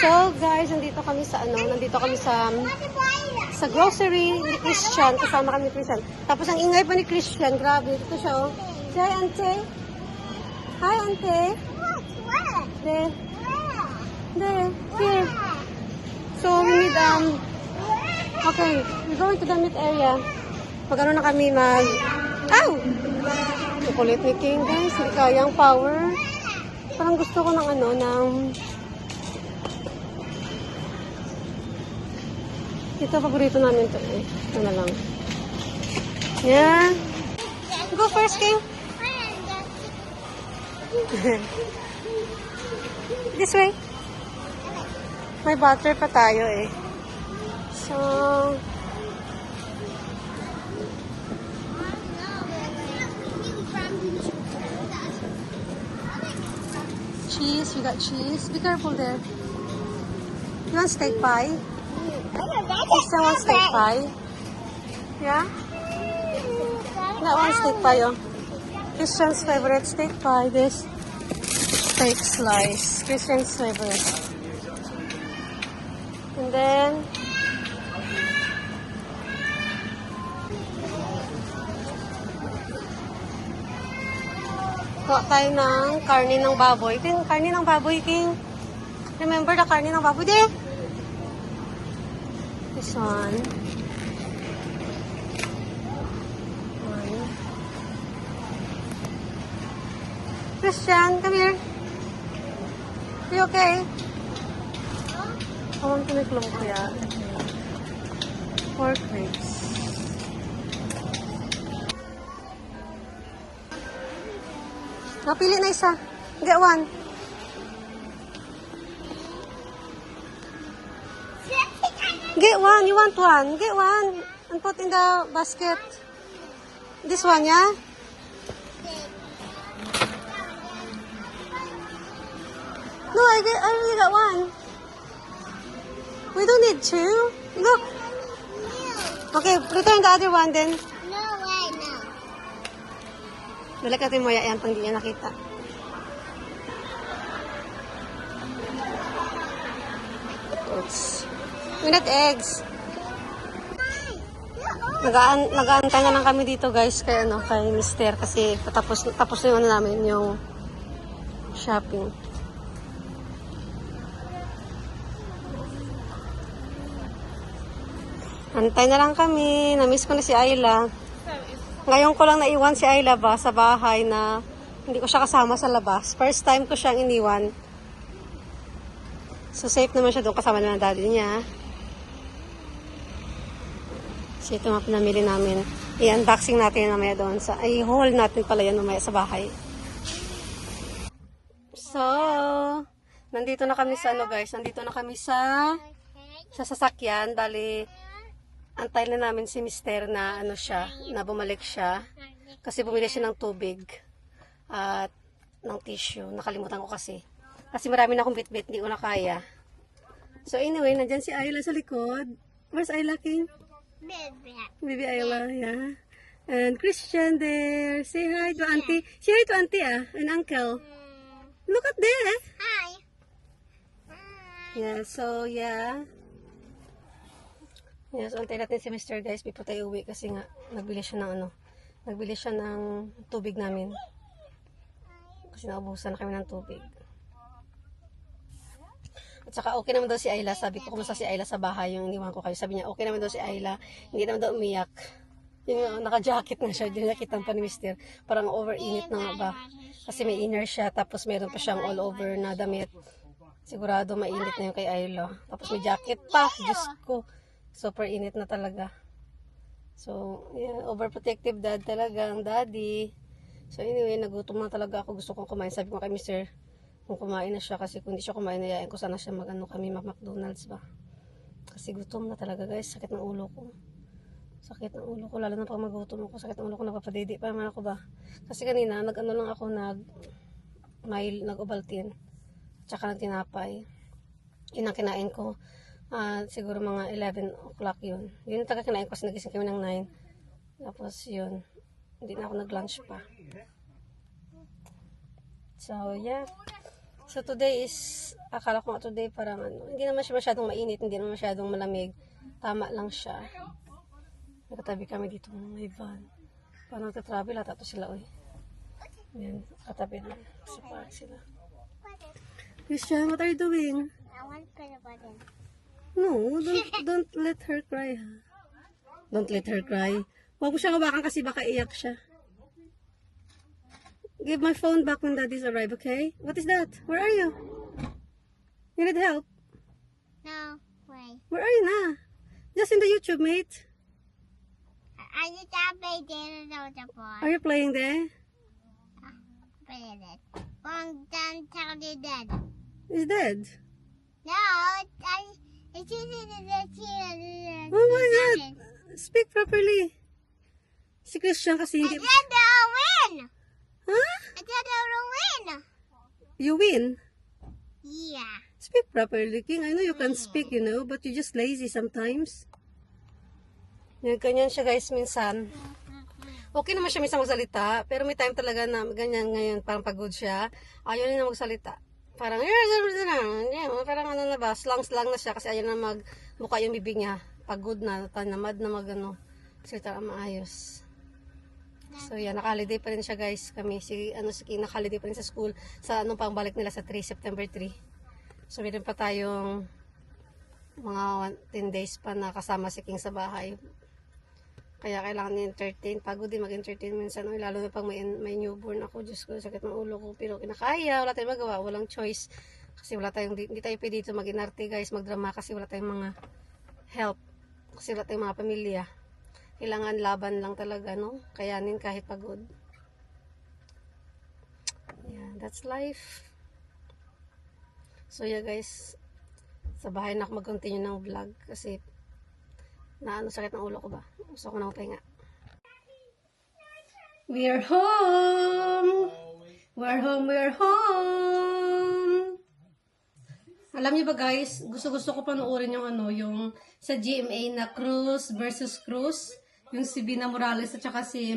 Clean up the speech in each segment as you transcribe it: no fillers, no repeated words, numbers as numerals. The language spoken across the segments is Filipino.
So guys, nandito kami sa grocery ni Christian. Kasama kami ni Christian. Tapos ang ingay pa ni Christian. Grabe. Dito siya, oh. Say, Auntie. Hi, Auntie. There. There. Here. So we need, okay. We're going to the meat area. Pag ano na kami Ow! Ang kulit ni King, guys. Hindi kaya ang power. Parang gusto ko ito, paborito namin ito eh. Ito na lang. Yeah. Go first, King. This way. May butter pa tayo eh. So, cheese. We got cheese. Be careful there. You want steak pie? Sister wants steak pie. Yeah? That one steak pie, oh. Christian's favorite steak pie. This steak slice. Christian's favorite. And then, kuha tayo ng karne ng baboy. King, karne ng baboy, King. Remember the karne ng baboy? Di? This one. Christian, come here. Are you okay? I want to make lumpia. Pork ribs. Napili na isa. Get one. Get one. You want one? Get one. And put in the basket. This one, yeah? No, I already got one. We don't need two. Look. Okay, return the other one then. No way, no. Balik natin mo yan pang di niya nakita. Oops. We need eggs. Nag-aantay na lang kami dito guys kay Mister kasi tapos na yung namin yung shopping. Antay na lang kami. Na-miss ko na si Ayla. Ngayon ko lang naiwan si Ayla sa bahay na hindi ko siya kasama sa labas. First time ko siyang iniwan. So safe naman siya doon kasama na ng daddy niya. So ito mga pinamili namin. I-unboxing natin mamaya doon. I-haul natin pala yan mamaya sa bahay. So, nandito na kami sa guys. Nandito na kami sa sasakyan. Bali, antay na namin si Mister na na bumalik siya. Kasi bumili siya ng tubig at ng tissue. Nakalimutan ko kasi. Kasi marami na akong bit-bit, hindi ko na kaya. So anyway, nandyan si Ayla sa likod. Where's Ayla, King? Baby Ayla, yeah. And Christian there. Say hi to Auntie. Say hi to Auntie, and Uncle. Look at there. Hi. Yeah, so yeah. Yes, antay natin si Mr. guys, before tayo uwi kasi nga nagbili siya ng tubig namin. Kasi naubusan na kami ng tubig. At saka okay naman daw si Ayla. Sabi ko, kumusta si Ayla sa bahay, yung iniwan ko kayo. Sabi niya, okay naman daw si Ayla. Hindi naman daw umiyak. Yung naka-jacket na siya, dinakitan pa ni Mr. Parang over-init na nga ba. Kasi may inner siya, tapos meron pa siyang all over na damit. Sigurado mainit na yung kay Ayla. Tapos may jacket pa, Diyos ko. Super init na talaga. So, yeah, overprotective dad talaga ang daddy. So, anyway, nagutom na talaga ako. Gusto kong kumain. Sabi ko kay Mr. kung kumain na siya kasi kung hindi siya kumain, nayayain ko sana siya kami McDonald's ba. Kasi gutom na talaga guys. Sakit ng ulo ko. Sakit ng ulo ko. Lalo na pag magutom ako. Sakit ng ulo ko. Napapadidi pa naman ako ba. Kasi kanina, lang ako nag-Ovaltine. Tsaka nagtinapay. Yun ang kinain ko. Siguro mga 11 o'clock yun. Yun yung taga kinain ko kasi nagising kami ng 9. Tapos yun. Hindi na ako nag-lunch pa. So, yeah. So today is, akala ko nga today parang ano, hindi naman siya masyadong mainit, hindi naman masyadong malamig. Tama lang siya. Nakatabi kami dito ng may van. Paano nagtatravel, ata to sila, oy. Yan, katabi lang. Sa park sila. Christian, what are you doing? I want to put a button. No, don't let her cry, ha? Don't let her cry. Huwag mo siya hawakan kasi baka iyak siya. Give my phone back when daddy's arrive, okay? What is that? Where are you? You need help? No, wait. Where are you na? Just in the YouTube, mate. I just got my data on the board. Are you playing there? Playing it. Long done tell you dead. He's dead. No, it's using the cheer. Oh my God! Speak properly. Si Christian kasi I hindi... said they'll win. Huh? I said they'll win. You win? Yeah. Speak properly, King. I know you can speak, you know, but you're just lazy sometimes. Yan, ganyan siya guys minsan. Okay naman siya minsan magsalita, pero may time talaga na ganyan ngayon, parang pagod siya. Ayaw na magsalita. Parang, parang ano na ba, slang-slang na siya kasi ayaw na magbuka yung bibig niya. Pagod na, tanamad na mag salita na maayos. So yan, naka-holiday pa rin siya guys. Kami, si King, naka-holiday pa rin sa school. Sa anong pangbalik nila sa September 3. So meron pa tayong mga 10 days pa na kasama si King sa bahay. Kaya kailangan ni-entertain. Pagod din mag-entertain minsan. Lalo na pag may newborn ako. Diyos ko, sakit ng ulo ko. Pero kinakaya. Wala tayong magawa. Walang choice. Kasi hindi tayo pwede dito mag-inarte guys. Magdrama kasi wala tayong mga help. Kasi wala tayong mga pamilya. Kailangan laban lang talaga, no? Kayanin kahit pagod. Yeah, that's life. So yeah guys. Sa bahay na ako mag-continue ng vlog. Kasi sakit ng ulo ko ba? Gusto ko na magpahinga. We're home! We're home, we're home! Alam niyo ba guys, gusto ko panoorin yung yung sa GMA na Cruz versus Cruz. Yung si Bina Morales at saka si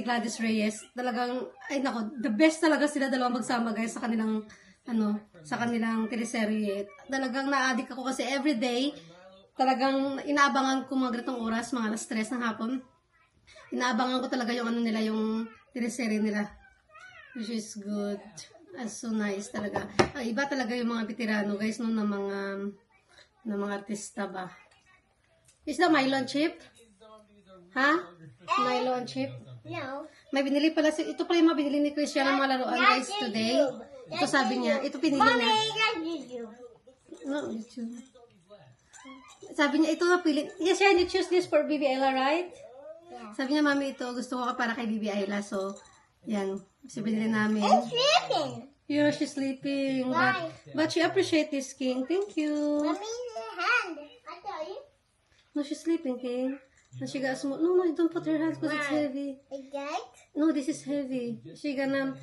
Gladys Reyes. Talagang, ay nako, the best talaga sila dalawang magsama guys sa kanilang, sa kanilang teleserye. Talagang na-addict ako kasi everyday, talagang inaabangan ko mga ganitong oras, mga alas 3 ng hapon. Inaabangan ko talaga yung nila, yung teleserye nila. Which is good. So nice talaga. Iba talaga yung mga veterano guys, no, ng mga artista ba. Is that Milo and Chip? Ha? Milo and Chip? No. May binili pala, ito pala yung mga binili ni Christian ng mga laruan guys today. Ito sabi niya, ito pinili niya. No, YouTube. Sabi niya, ito na pili. Yes, yeah, you choose this for Bibi Ayla, right? Yeah. Sabi niya, mami, ito gusto ko para kay Bibi Ayla. So, yan. Kasi binili namin. It's sleeping. Yeah, she's sleeping. Why? But she appreciate this, King. Thank you. Mommy's hand. I tell you. No, she's sleeping, King. And she got small. No, don't put her hands because it's Why? heavy. Like that? No, this is heavy. She gonna,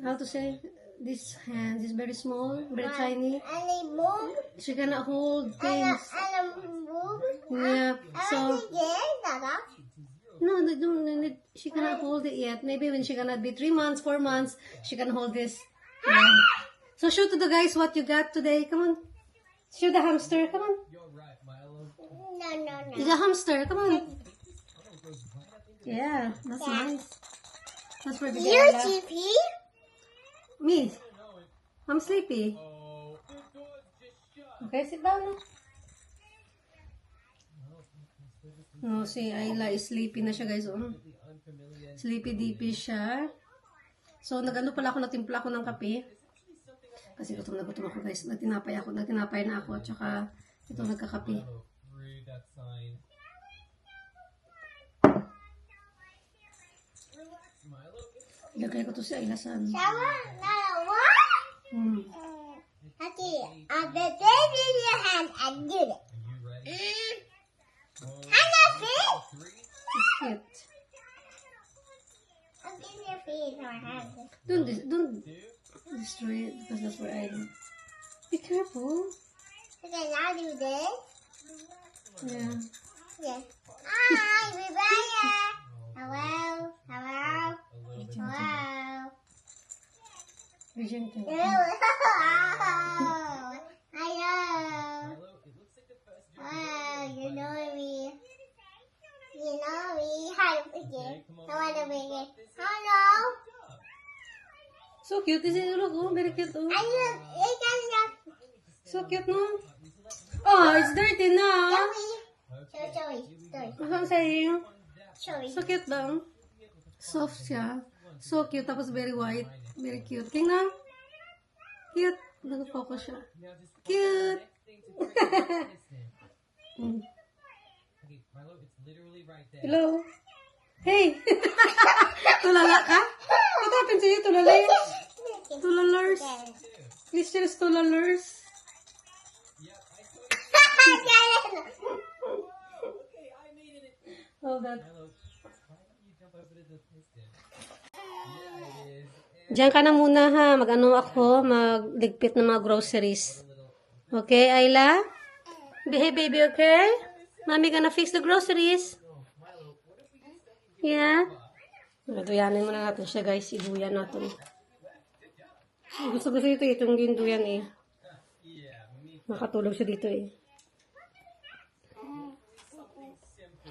how to say, this hand is very small, very tiny. And they move. She gonna hold things. And move. Yeah, so, Dada. no, they don't need, she cannot hold it yet. Maybe when she gonna be 3 months, 4 months, she can hold this. Yeah. So show to the guys what you got today. Come on. Show the hamster. Come on. No. It's a hamster. Come on. Yeah, that's nice. That's for the You Ella. GP? Me. I'm sleepy. Okay, sit down. No, si Ayla is sleepy na siya guys. Sleepy deepy siya. So, nag-ano pala ako, natimpla ako ng kape. Kasi gutom na ako guys. Nagtinapay na ako. At saka, ito nagkakape. Ilagay ko to si Ayla sa ano. Okay, I'll be baby in your hand and do it. I'm not fit. It's cute. I'm in your feet in my hand. Don't destroy it because that's where I live. Be careful. Okay, now do this. Yeah. Yes. Hi, Rebecca. Hello. Hello. Hello. Vision to. I know. You know me. You know me. How to pick it. I want to pick it. Hello. So cute. Is it? Look, oh, very cute. Oh. I look. It can look. So cute, no? Oh, it's dirty na. Showy. What's I'm saying? Showy. So cute daw. Soft siya. So cute. Tapos very white. Very cute. Tingnan. Cute. Nag-focus siya. Cute. Mm. Hello. Hey. Tulala ka? What happened to you, tulalars? Tulalars? Christian's tulalars. Oh, that. Diyan ka na muna ha. Mag-ano ako, magligpit ng mga groceries. Okay, Ayla? Behave, baby, okay? Mommy gonna fix the groceries. Yeah? Duyanin muna natin siya, guys. Iduyan natin. Gusto ito. Itong ginduyan eh. Nakatulog siya dito eh.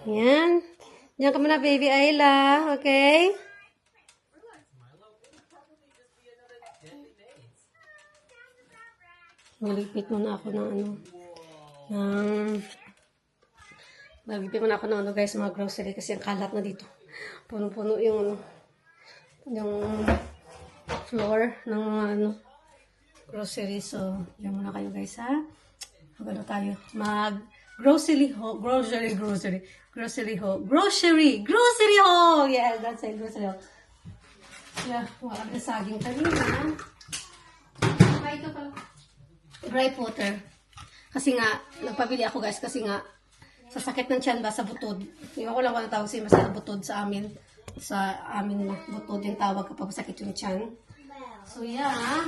Yan. Diyan ka muna, baby Ayla. Okay? Maligpit muna ako ng maligpit muna ako ng guys, mga grocery kasi ang kalat na dito. Puno-puno yung floor ng mga grocery. So, yan muna kayo guys ha. Magano tayo? Grocery haul. Yeah, that's it. Grocery haul. Yeah, wala na saging kanina. Ito pala. Dry water. Kasi nga, nagpabili ako guys, kasi nga, sa sakit ng tiyan ba, sa butod. Iwan ko lang kung tawag siya, basta butod sa amin. Sa amin, butod yung tawag kapag sakit yung tiyan. So, yeah.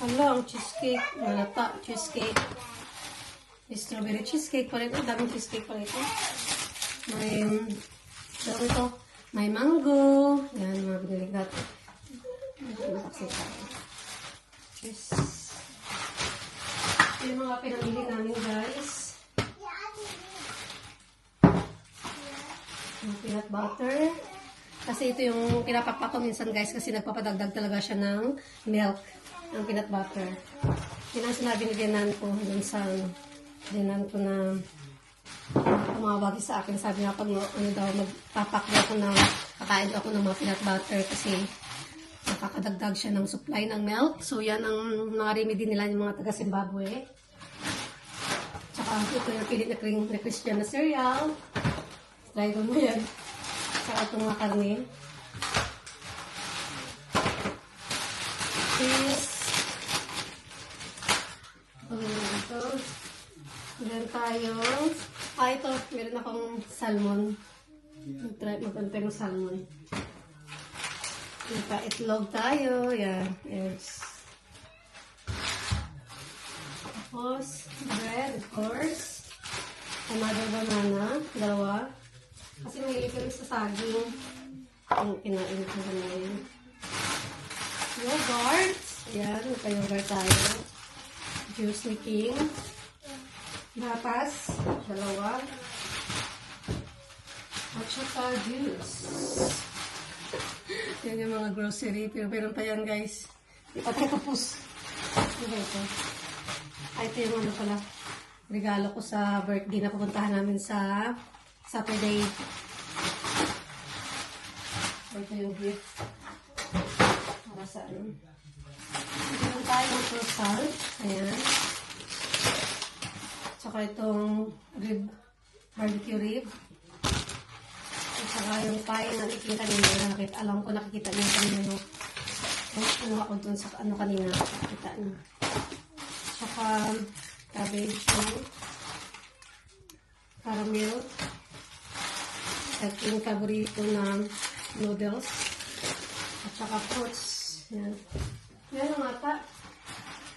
Ang cheesecake. Malata, cheesecake. Strawberry cheesecake pa rin. Daming cheesecake pa rin ito. May mango. Yan, mga binili natin. Cheese. Yung mga pinamili namin guys. Yung peanut butter. Kasi ito yung pinapakpak ko minsan guys kasi nagpapadagdag talaga siya ng milk. Ng peanut butter. Yun ang sinabi ni Dianan ko dun sa Dianan ko na tumawag sa akin. Sabi nga pag magpapak ako ng kakain ako ng mga peanut butter kasi nakakadagdag siya ng supply ng milk. So, yan ang mga remedy nila yung mga taga-Zimbabwe. Tsaka, ito yung pilit na Christian na cereal. Try ko mo yan. Tsaka itong mga karne. Cheese. Ito. Meron tayo. Ito. Meron akong salmon. Mag-antay ng salmon. Itlog tayo. Yan. Yes. Tapos, bread, of course. Another banana. Dalawa. Kasi may kami sa saging. Ang kinain ko na yun. Yogurt. Yan. Nagka-yogurt tayo. Juice ni King. Gatas. Dalawa. At saka juice. Yan yung mga grocery. Pero meron pa yan guys. Di pa tayo tapos. Ito. Ito yung ano pala. Regalo ko sa birthday na pupuntahan namin sa Saturday. Ito yung gift. Para sa ano. Meron tayo ng croissant. Ayan. Tsaka itong rib. Barbecue rib. At saka yung pie na nakikita niyo, alam ko nakikita niyo kanina yung ano ako dun sa ano kanina, nakikita niyo. Tsaka cabbage, caramel, at yung paborito na noodles, at saka fruits. Yan. Yan ang ata.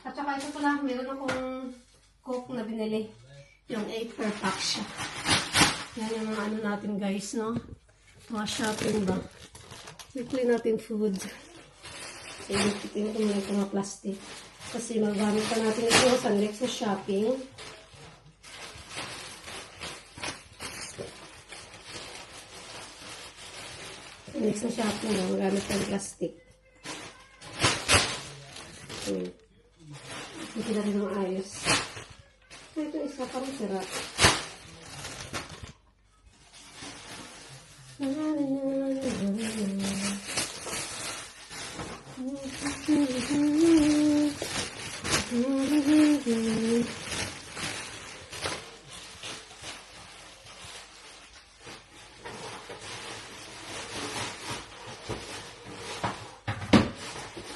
At saka ito pala, meron akong Coke na binili. Yung 8 per pack siya. Yan yung mga ano natin guys, no? Mga shopping ba? Weekly natin food. So, initin ko muna itong mga plastic. Kasi magamit pa natin ito sa next sa shopping. Next na shopping, magamit pa ng plastic. Okay. Hindi na rin ang ayos. Ito isa parang sira.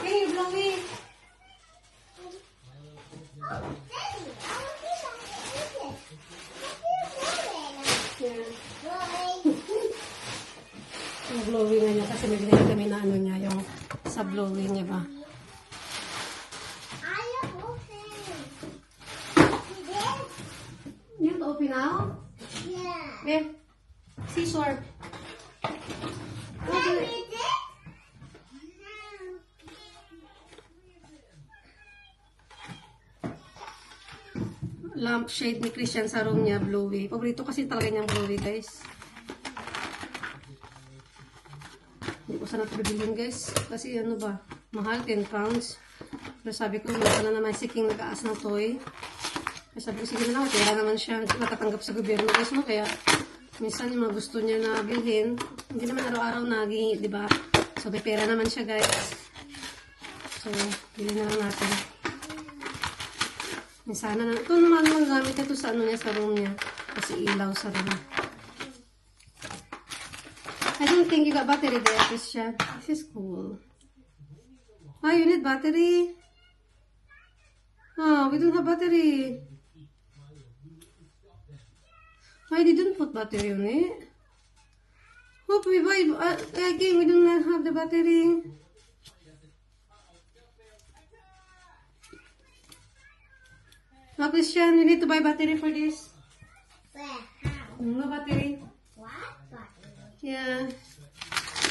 Hey, Blowy! Yung blowing na niya kasi may binigay kami na ano niya, yung sa blowing niya ba? You have to open now? Eh, scissor. Lampshade ni Christian sa room niya, Blowy. Paborito kasi talaga niyang Blowy, guys. Hindi ko sana ito bibilhin, guys. Kasi ano ba, mahal, 10 pounds. Pero sabi ko, wala na naman si King nag-aas ng toy. Kaya sabi ko, sige na lang, kaya naman siya natatanggap sa gobyerno, guys, no? Kaya minsan yung mga gusto niya na bilhin, hindi naman araw-araw naging, di ba? So, may pera naman siya, guys. So, bilhin na lang natin. Sana na. Ito naman lang gamit ito sa ano niya, sa room niya. Kasi ilaw sa room. I don't think you got battery there, Christian. This is cool. Ah, you need battery? Oh, we don't have battery. Why didn't put battery on it? Hope we buy again, we don't have the battery. Oh, Christian, we need to buy battery for this. No battery. What battery? Yeah.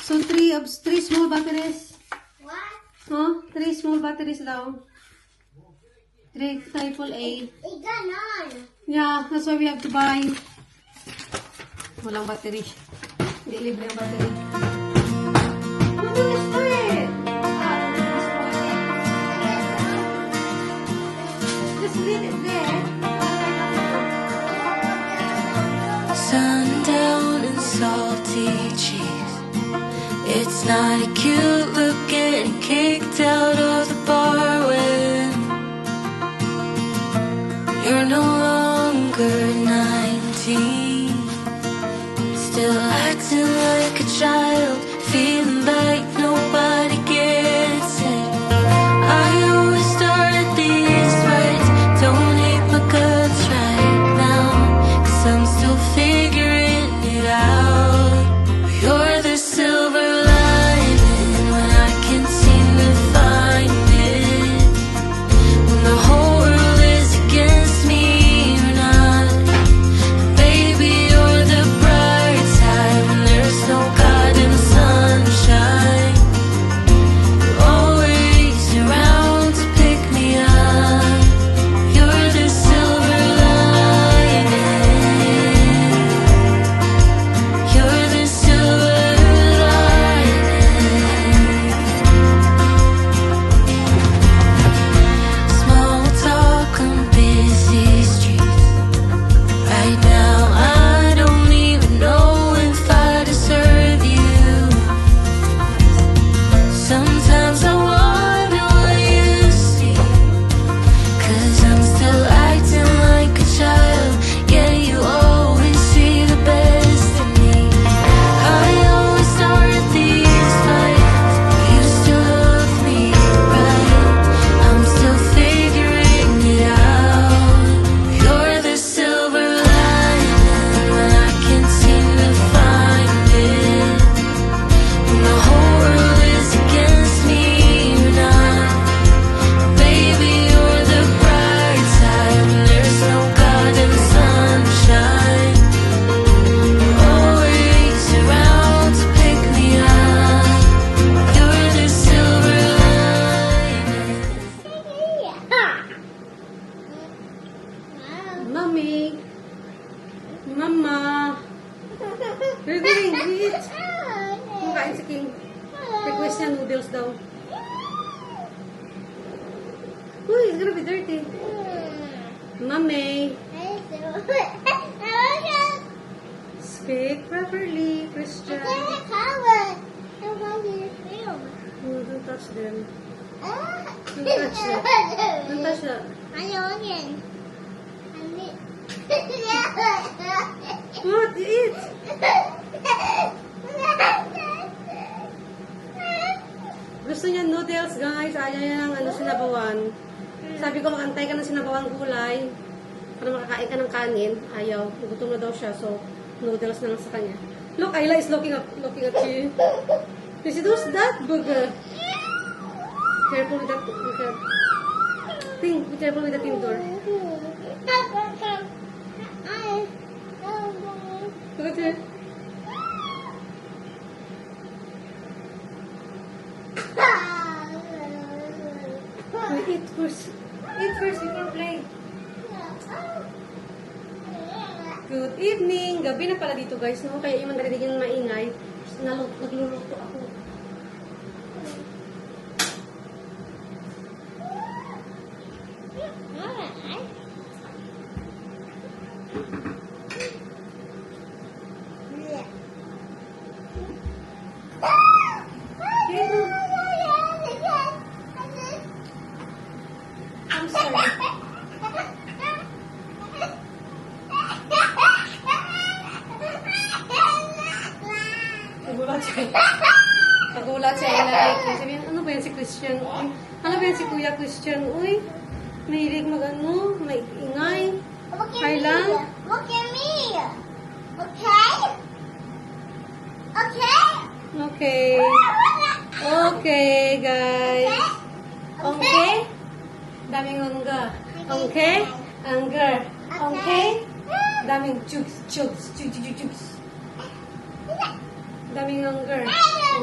So, three small batteries. What? Huh? 3 small batteries daw. 3 triple A. It's gone. Yeah, that's why we have to buy. Walang battery. Hindi libre ang battery. Look at this tree! Just leave it there. Sundown and salty cheese. It's not a cute look getting kicked out of the bar when you're no longer 19. Still acting like a child, feeling like nobody gets it. I always start these fights, don't hate my guts right now, 'cause I'm still figuring it out. You're the silver lining when I can't seem to find it. When the whole world is against me, you're not. Baby, you're the bright side when there's no God in Mommy. Mama. You're going to eat. Kumakain si King. Request niya noodles daw. Uy, it's gonna be dirty. Mommy. Speak properly, Christian. No, don't touch them. Don't touch them. Don't touch that. What? Eat. Gusto niya noodles, guys. Ayaw niya ng sinabawan. Sabi ko, makantay ka ng sinabawang gulay para makakain ka ng kanin. Ayaw. Gutom na daw siya. So, noodles na lang sa kanya. Look, Ayla is looking at you. She does that, bugger. Careful with that. Be careful with the tin door. Look at her. Eat first. Eat first before play. Good evening. Gabi na pala dito, guys, no? Kaya yung narinig yung maingay. Nagluluto ako. I'm sorry. Nagulat siya. Nagulat siya. Sabi niya, ano ba yan si Christian? Uy, ano ba yan si Kuya Christian? Uy, mahilig mag-ano, may ingay. Kaya lang. Look at me. Okay? Okay? Okay. Okay, guys. Okay? Daming angga. Okay? Anger. Okay? Daming chugs, chugs, chugs, chugs, chugs. Daming anger.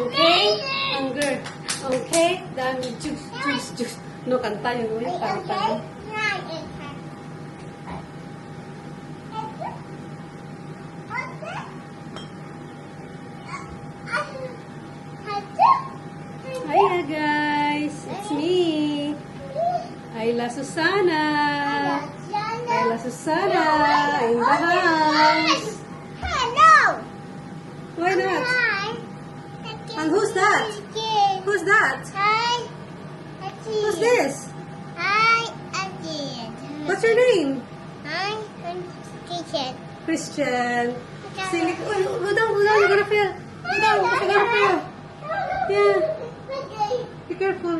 Okay? Anger. Okay? Daming chugs, chugs, chugs. No, kanta yun. Uy, kanta yun. Hiya, guys. It's me. Ayla Susana. Ayla Susana in the house. No. Why not? And who's that? Who's that? Hi. Who's this? Hi, Auntie. What's your name? Hi, Kitchen. Christian. Silly. Oh, go down, you're gonna fail. Go down, you're gonna fail. Yeah, be careful.